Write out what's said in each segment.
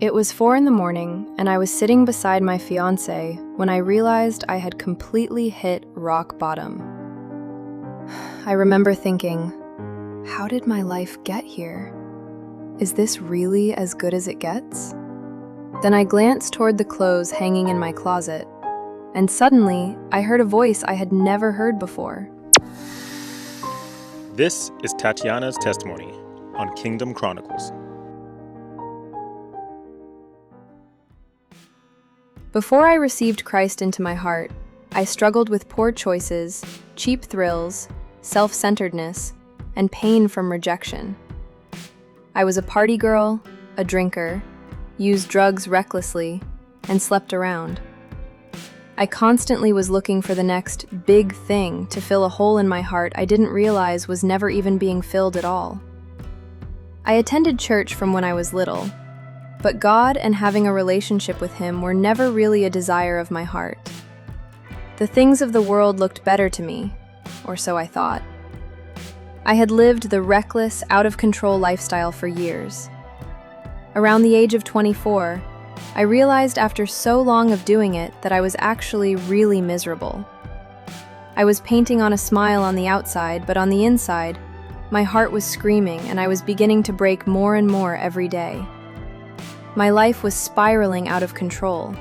It was 4 in the morning, and I was sitting beside my fiancé when I realized I had completely hit rock bottom. I remember thinking, how did my life get here? Is this really as good as it gets? Then I glanced toward the clothes hanging in my closet, and suddenly I heard a voice I had never heard before. This is Tatiana's testimony on Kingdom Chronicles. Before I received Christ into my heart, I struggled with poor choices, cheap thrills, self-centeredness, and pain from rejection. I was a party girl, a drinker, used drugs recklessly, and slept around. I constantly was looking for the next big thing to fill a hole in my heart I didn't realize was never even being filled at all. I attended church from when I was little, but God and having a relationship with Him were never really a desire of my heart. The things of the world looked better to me, or so I thought. I had lived the reckless, out-of-control lifestyle for years. Around the age of 24, I realized after so long of doing it that I was actually really miserable. I was painting on a smile on the outside, but on the inside, my heart was screaming and I was beginning to break more and more every day. My life was spiraling out of control.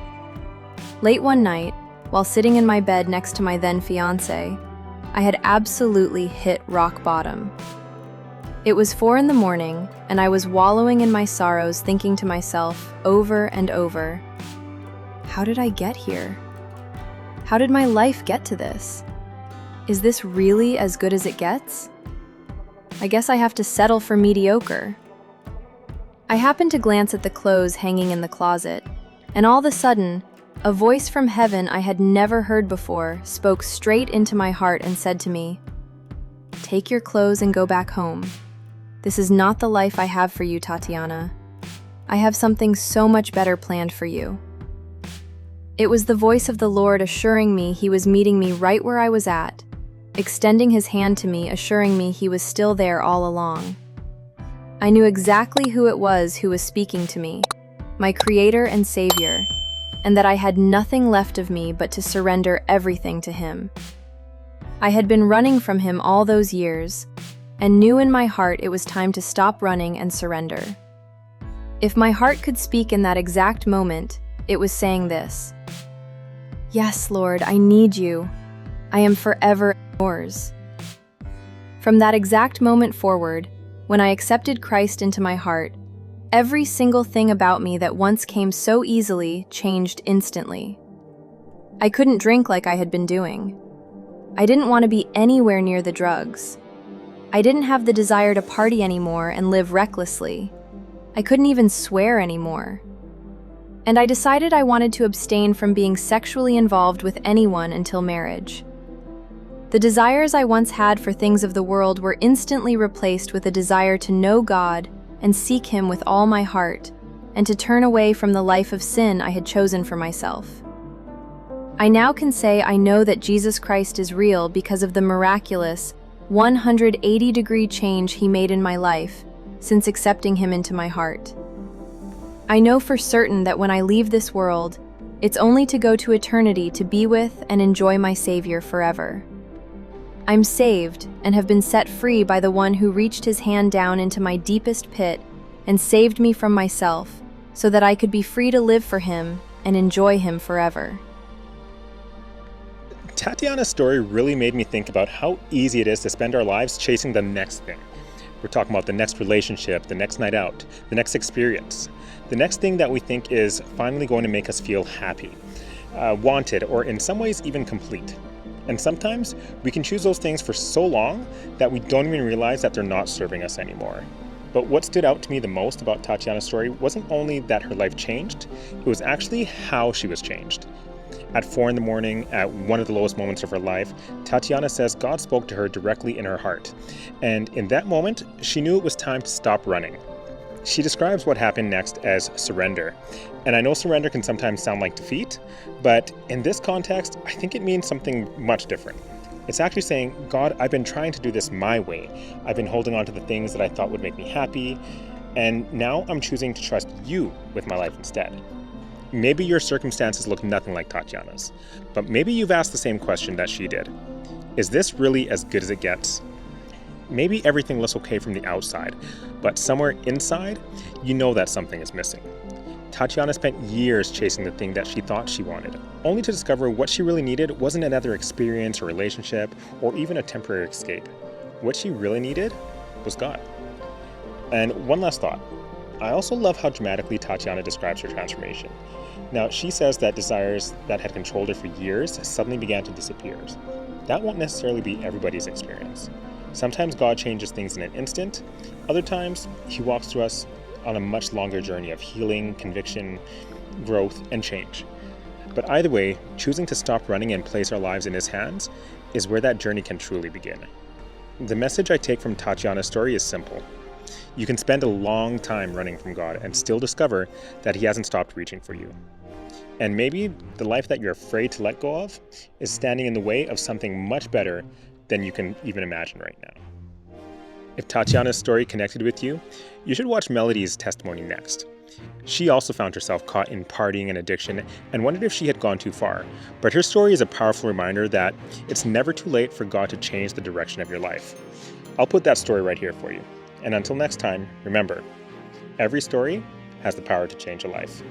Late one night, while sitting in my bed next to my then fiancé, I had absolutely hit rock bottom. It was 4 in the morning, and I was wallowing in my sorrows, thinking to myself over and over, how did I get here? How did my life get to this? Is this really as good as it gets? I guess I have to settle for mediocre. I happened to glance at the clothes hanging in the closet, and all of a sudden, a voice from heaven I had never heard before spoke straight into my heart and said to me, "Take your clothes and go back home. This is not the life I have for you, Tatiana. I have something so much better planned for you." It was the voice of the Lord assuring me He was meeting me right where I was at, extending His hand to me, assuring me He was still there all along. I knew exactly who it was who was speaking to me, my Creator and Savior, and that I had nothing left of me but to surrender everything to Him. I had been running from Him all those years, and knew in my heart it was time to stop running and surrender. If my heart could speak in that exact moment, it was saying this: "Yes, Lord, I need you. I am forever yours." From that exact moment forward, when I accepted Christ into my heart, every single thing about me that once came so easily changed instantly. I couldn't drink like I had been doing. I didn't want to be anywhere near the drugs. I didn't have the desire to party anymore and live recklessly. I couldn't even swear anymore. And I decided I wanted to abstain from being sexually involved with anyone until marriage. The desires I once had for things of the world were instantly replaced with a desire to know God and seek Him with all my heart, and to turn away from the life of sin I had chosen for myself. I now can say I know that Jesus Christ is real because of the miraculous 180-degree change He made in my life since accepting Him into my heart. I know for certain that when I leave this world, it's only to go to eternity to be with and enjoy my Savior forever. I'm saved and have been set free by the one who reached His hand down into my deepest pit and saved me from myself so that I could be free to live for Him and enjoy Him forever. Tatiana's story really made me think about how easy it is to spend our lives chasing the next thing. We're talking about the next relationship, the next night out, the next experience, the next thing that we think is finally going to make us feel happy, wanted, or in some ways even complete. And sometimes we can choose those things for so long that we don't even realize that they're not serving us anymore. But what stood out to me the most about Tatiana's story wasn't only that her life changed, it was actually how she was changed. At 4 in the morning, at one of the lowest moments of her life, Tatiana says God spoke to her directly in her heart. And in that moment, she knew it was time to stop running. She describes what happened next as surrender. And I know surrender can sometimes sound like defeat, but in this context, I think it means something much different. It's actually saying, God, I've been trying to do this my way. I've been holding on to the things that I thought would make me happy, And now I'm choosing to trust you with my life instead. Maybe your circumstances look nothing like Tatiana's, but maybe you've asked the same question that she did. Is this really as good as it gets? Maybe everything looks okay from the outside, but somewhere inside, you know that something is missing. Tatiana spent years chasing the thing that she thought she wanted, only to discover what she really needed wasn't another experience or relationship, or even a temporary escape. What she really needed was God. And one last thought. I also love how dramatically Tatiana describes her transformation. Now, she says that desires that had controlled her for years suddenly began to disappear. That won't necessarily be everybody's experience. Sometimes God changes things in an instant. Other times, He walks through us on a much longer journey of healing, conviction, growth, and change. But either way, choosing to stop running and place our lives in His hands is where that journey can truly begin. The message I take from Tatiana's story is simple. You can spend a long time running from God and still discover that He hasn't stopped reaching for you. And maybe the life that you're afraid to let go of is standing in the way of something much better than you can even imagine right now. If Tatiana's story connected with you, you should watch Melody's testimony next. She also found herself caught in partying and addiction and wondered if she had gone too far. But her story is a powerful reminder that it's never too late for God to change the direction of your life. I'll put that story right here for you. And until next time, remember, every story has the power to change a life.